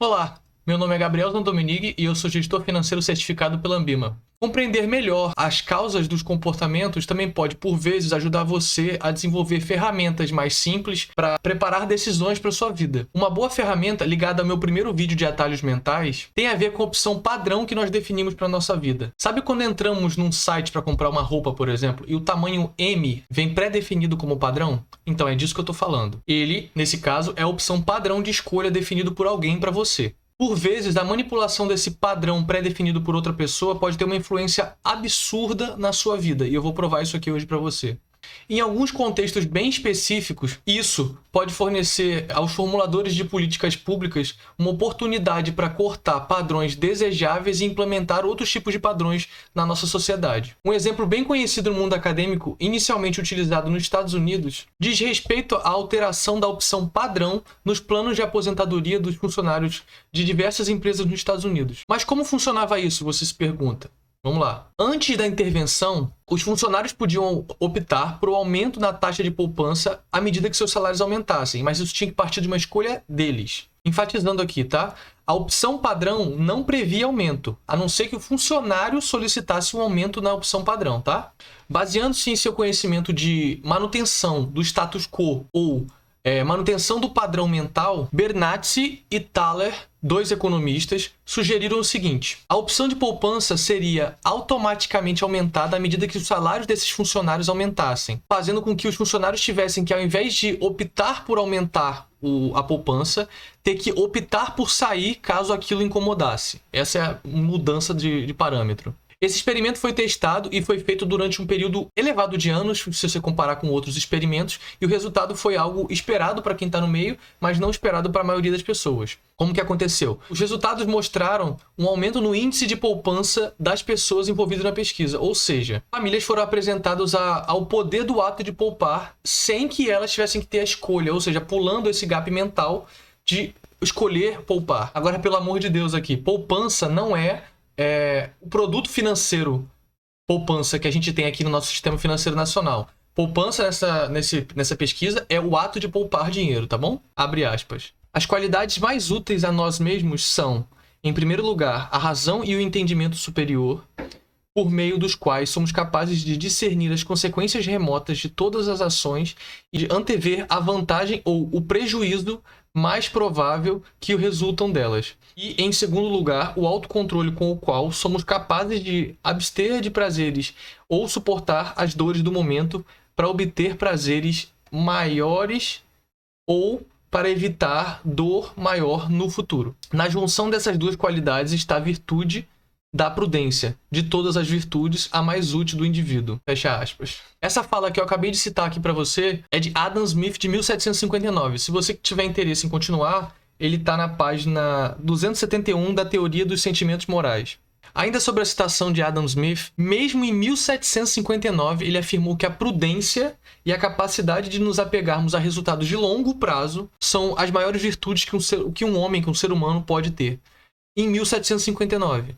Olá, meu nome é Gabriel Zandomenigue e eu sou gestor financeiro certificado pela Ambima. Compreender melhor as causas dos comportamentos também pode, por vezes, ajudar você a desenvolver ferramentas mais simples para preparar decisões para sua vida. Uma boa ferramenta, ligada ao meu primeiro vídeo de atalhos mentais, tem a ver com a opção padrão que nós definimos para nossa vida. Sabe quando entramos num site para comprar uma roupa, por exemplo, e o tamanho M vem pré-definido como padrão? Então é disso que eu estou falando. Ele, nesse caso, é a opção padrão de escolha definido por alguém para você. Por vezes, a manipulação desse padrão pré-definido por outra pessoa pode ter uma influência absurda na sua vida, e eu vou provar isso aqui hoje para você. Em alguns contextos bem específicos, isso pode fornecer aos formuladores de políticas públicas uma oportunidade para cortar padrões desejáveis e implementar outros tipos de padrões na nossa sociedade. Um exemplo bem conhecido no mundo acadêmico, inicialmente utilizado nos Estados Unidos, diz respeito à alteração da opção padrão nos planos de aposentadoria dos funcionários de diversas empresas nos Estados Unidos. Mas como funcionava isso, você se pergunta? Vamos lá. Antes da intervenção, os funcionários podiam optar por um aumento na taxa de poupança à medida que seus salários aumentassem, mas isso tinha que partir de uma escolha deles. Enfatizando aqui, tá? A opção padrão não previa aumento, a não ser que o funcionário solicitasse um aumento na opção padrão, tá? Baseando-se em seu conhecimento de manutenção do status quo ou manutenção do padrão mental, Bernanke e Thaler, dois economistas, sugeriram o seguinte: a opção de poupança seria automaticamente aumentada à medida que os salários desses funcionários aumentassem, fazendo com que os funcionários tivessem que, ao invés de optar por aumentar a poupança, ter que optar por sair caso aquilo incomodasse. Essa é a mudança de parâmetro. Esse experimento foi testado e foi feito durante um período elevado de anos, se você comparar com outros experimentos, e o resultado foi algo esperado para quem está no meio, mas não esperado para a maioria das pessoas. Como que aconteceu? Os resultados mostraram um aumento no índice de poupança das pessoas envolvidas na pesquisa, ou seja, famílias foram apresentadas ao poder do ato de poupar sem que elas tivessem que ter a escolha, ou seja, pulando esse gap mental de escolher poupar. Agora, pelo amor de Deus aqui, poupança não é o produto financeiro poupança que a gente tem aqui no nosso sistema financeiro nacional. Poupança nessa pesquisa é o ato de poupar dinheiro, tá bom? Abre aspas. As qualidades mais úteis a nós mesmos são, em primeiro lugar, a razão e o entendimento superior, por meio dos quais somos capazes de discernir as consequências remotas de todas as ações e de antever a vantagem ou o prejuízo mais provável que resultam delas. E, em segundo lugar, o autocontrole com o qual somos capazes de abster de prazeres ou suportar as dores do momento para obter prazeres maiores ou para evitar dor maior no futuro. Na junção dessas duas qualidades está a virtude da prudência, de todas as virtudes, a mais útil do indivíduo. Fecha aspas. Essa fala que eu acabei de citar aqui para você é de Adam Smith, de 1759. Se você tiver interesse em continuar, ele está na página 271 da Teoria dos Sentimentos Morais. Ainda sobre a citação de Adam Smith, mesmo em 1759, ele afirmou que a prudência e a capacidade de nos apegarmos a resultados de longo prazo são as maiores virtudes que um homem, que um ser humano pode ter. Em 1759.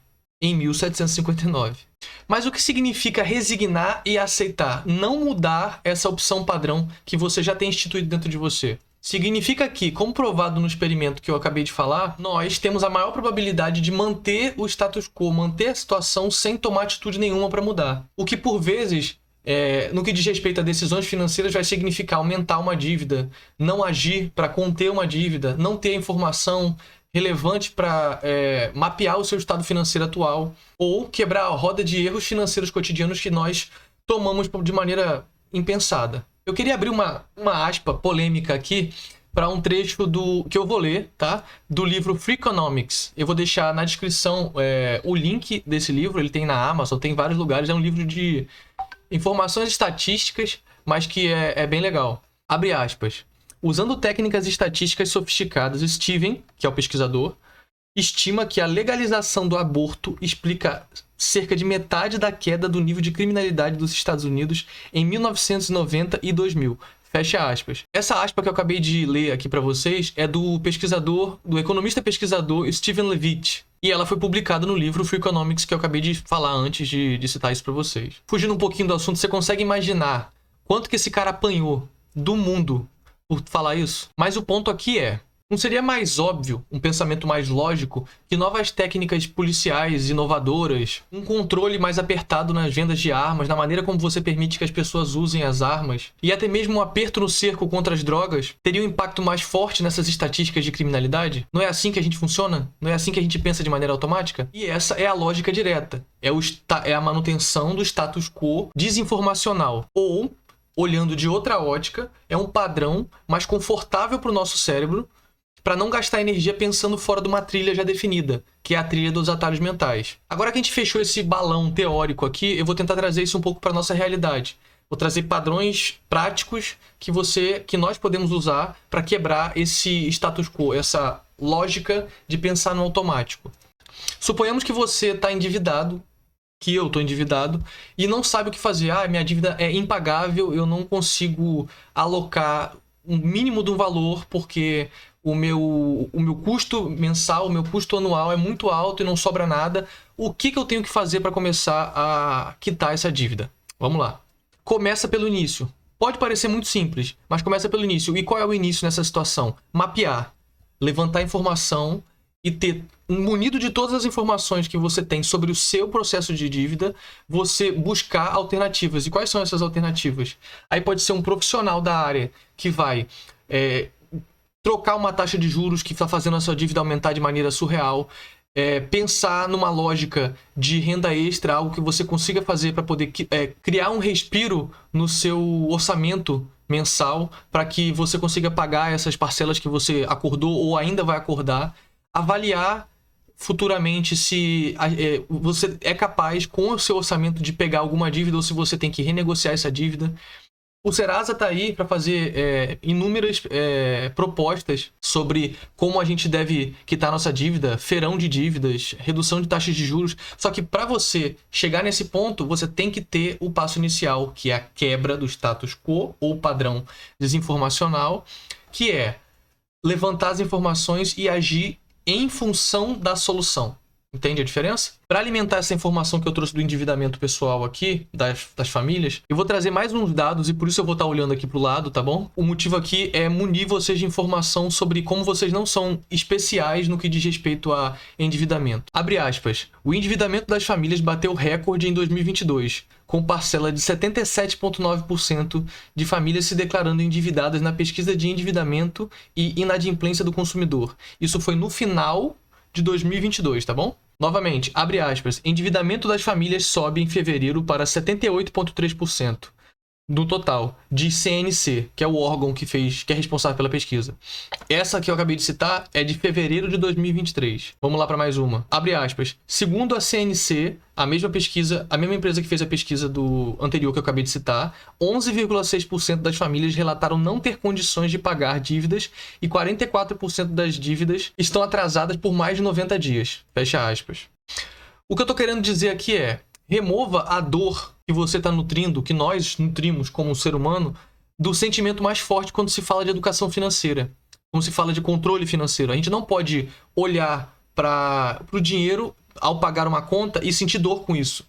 Mas o que significa resignar e aceitar? Não mudar essa opção padrão que você já tem instituído dentro de você. Significa que, como provado no experimento que eu acabei de falar, nós temos a maior probabilidade de manter o status quo, manter a situação sem tomar atitude nenhuma para mudar. O que, por vezes, no que diz respeito a decisões financeiras, vai significar aumentar uma dívida, não agir para conter uma dívida, não ter informação relevante para mapear o seu estado financeiro atual, ou quebrar a roda de erros financeiros cotidianos que nós tomamos de maneira impensada. Eu queria abrir uma aspa polêmica aqui para um trecho que eu vou ler, tá? Do livro Freakonomics. Eu vou deixar na descrição o link desse livro, ele tem na Amazon, tem em vários lugares, é um livro de informações estatísticas, mas que é bem legal. Abre aspas. Usando técnicas estatísticas sofisticadas, Steven, que é o pesquisador, estima que a legalização do aborto explica cerca de metade da queda do nível de criminalidade dos Estados Unidos em 1990 e 2000. Fecha aspas. Essa aspa que eu acabei de ler aqui para vocês é do economista pesquisador Steven Levitt. E ela foi publicada no livro Freakonomics, que eu acabei de falar antes de citar isso para vocês. Fugindo um pouquinho do assunto, você consegue imaginar quanto que esse cara apanhou do mundo por falar isso? Mas o ponto aqui é, Não seria mais óbvio, um pensamento mais lógico, que novas técnicas policiais inovadoras, um controle mais apertado nas vendas de armas, na maneira como você permite que as pessoas usem as armas, e até mesmo um aperto no cerco contra as drogas, teria um impacto mais forte nessas estatísticas de criminalidade? Não é assim que a gente funciona? Não é assim que a gente pensa de maneira automática? E essa é a lógica direta. É a manutenção do status quo desinformacional. Ou, olhando de outra ótica, é um padrão mais confortável para o nosso cérebro para não gastar energia pensando fora de uma trilha já definida, que é a trilha dos atalhos mentais. Agora que a gente fechou esse balão teórico aqui, eu vou tentar trazer isso um pouco para a nossa realidade. Vou trazer padrões práticos que nós podemos usar para quebrar esse status quo, essa lógica de pensar no automático. Suponhamos que você está endividado, que eu estou endividado, e não sabe o que fazer. Minha dívida é impagável, eu não consigo alocar um mínimo de um valor porque o meu custo mensal, o meu custo anual é muito alto e não sobra nada. O que eu tenho que fazer para começar a quitar essa dívida? Vamos lá. Começa pelo início. Pode parecer muito simples, mas começa pelo início. E qual é o início nessa situação? Mapear, levantar informação e ter, munido de todas as informações que você tem sobre o seu processo de dívida, você buscar alternativas. E quais são essas alternativas? Aí pode ser um profissional da área que vai trocar uma taxa de juros que está fazendo a sua dívida aumentar de maneira surreal, pensar numa lógica de renda extra, algo que você consiga fazer para poder criar um respiro no seu orçamento mensal para que você consiga pagar essas parcelas que você acordou ou ainda vai acordar. Avaliar futuramente se você é capaz, com o seu orçamento, de pegar alguma dívida ou se você tem que renegociar essa dívida. O Serasa está aí para fazer inúmeras propostas sobre como a gente deve quitar nossa dívida, feirão de dívidas, redução de taxas de juros. Só que para você chegar nesse ponto, você tem que ter o passo inicial, que é a quebra do status quo ou padrão desinformacional, que é levantar as informações e agir em função da solução. Entende a diferença? Para alimentar essa informação que eu trouxe do endividamento pessoal aqui, das famílias, eu vou trazer mais uns dados e por isso eu vou estar olhando aqui para o lado, tá bom? O motivo aqui é munir vocês de informação sobre como vocês não são especiais no que diz respeito a endividamento. Abre aspas. O endividamento das famílias bateu recorde em 2022, com parcela de 77,9% de famílias se declarando endividadas na pesquisa de endividamento e inadimplência do consumidor. Isso foi no final de 2022, tá bom? Novamente, abre aspas, endividamento das famílias sobe em fevereiro para 78,3% do total, de CNC, que é o órgão que é responsável pela pesquisa. Essa que eu acabei de citar é de fevereiro de 2023. Vamos lá para mais uma. Abre aspas. Segundo a CNC, a mesma empresa que fez a pesquisa do anterior que eu acabei de citar, 11,6% das famílias relataram não ter condições de pagar dívidas e 44% das dívidas estão atrasadas por mais de 90 dias. Fecha aspas. O que eu tô querendo dizer aqui é: remova a dor que você está nutrindo, que nós nutrimos como ser humano, do sentimento mais forte quando se fala de educação financeira, quando se fala de controle financeiro. A gente não pode olhar para o dinheiro ao pagar uma conta e sentir dor com isso.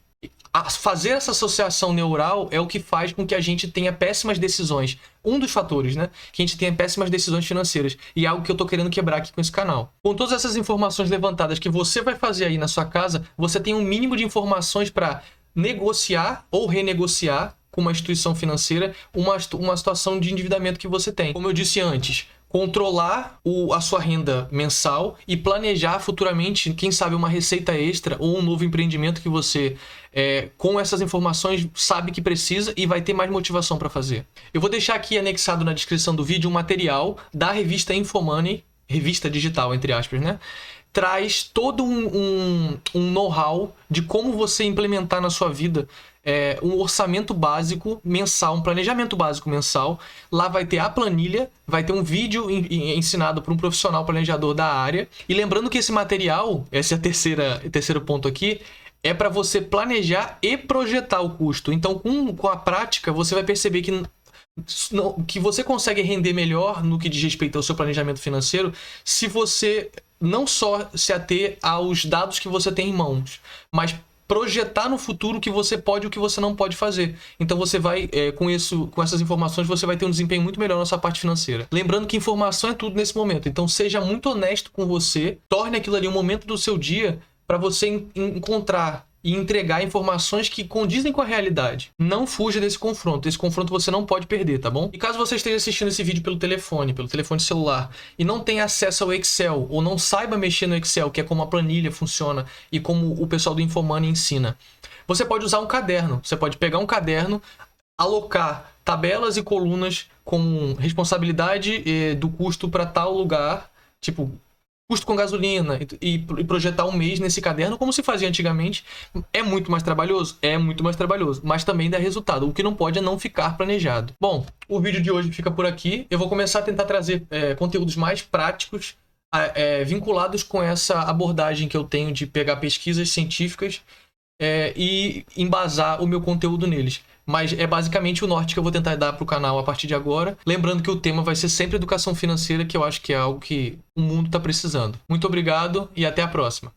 Fazer essa associação neural é o que faz com que a gente tenha péssimas decisões. Um dos fatores, né? Que a gente tenha péssimas decisões financeiras. E é algo que eu tô querendo quebrar aqui com esse canal. Com todas essas informações levantadas que você vai fazer aí na sua casa, você tem um mínimo de informações para negociar ou renegociar com uma instituição financeira uma situação de endividamento que você tem. Como eu disse antes, controlar a sua renda mensal e planejar futuramente, quem sabe, uma receita extra ou um novo empreendimento que você, com essas informações, sabe que precisa e vai ter mais motivação para fazer. Eu vou deixar aqui anexado na descrição do vídeo um material da revista Infomoney, revista digital, entre aspas, né? Traz todo um know-how de como você implementar na sua vida um orçamento básico mensal, um planejamento básico mensal. Lá vai ter a planilha, vai ter um vídeo ensinado por um profissional planejador da área. E lembrando que esse material, esse é o terceiro ponto aqui, é para você planejar e projetar o custo. Então, com a prática, você vai perceber que você consegue render melhor no que diz respeito ao seu planejamento financeiro se você não só se ater aos dados que você tem em mãos, mas projetar no futuro o que você pode e o que você não pode fazer. Então você vai, com essas informações, você vai ter um desempenho muito melhor na sua parte financeira. Lembrando que informação é tudo nesse momento. Então seja muito honesto com você, torne aquilo ali um momento do seu dia para você encontrar e entregar informações que condizem com a realidade. Não fuja desse confronto. Esse confronto você não pode perder, tá bom? E caso você esteja assistindo esse vídeo pelo telefone celular, e não tenha acesso ao Excel, ou não saiba mexer no Excel, que é como a planilha funciona e como o pessoal do Infomoney ensina, você pode usar um caderno. Você pode pegar um caderno, alocar tabelas e colunas com responsabilidade do custo para tal lugar, tipo custo com gasolina, e projetar um mês nesse caderno como se fazia antigamente. É muito mais trabalhoso? É muito mais trabalhoso, mas também dá resultado. O que não pode é não ficar planejado. Bom, o vídeo de hoje fica por aqui. Eu vou começar a tentar trazer conteúdos mais práticos vinculados com essa abordagem que eu tenho de pegar pesquisas científicas e embasar o meu conteúdo neles. Mas é basicamente o norte que eu vou tentar dar para o canal a partir de agora. Lembrando que o tema vai ser sempre educação financeira, que eu acho que é algo que o mundo está precisando. Muito obrigado e até a próxima.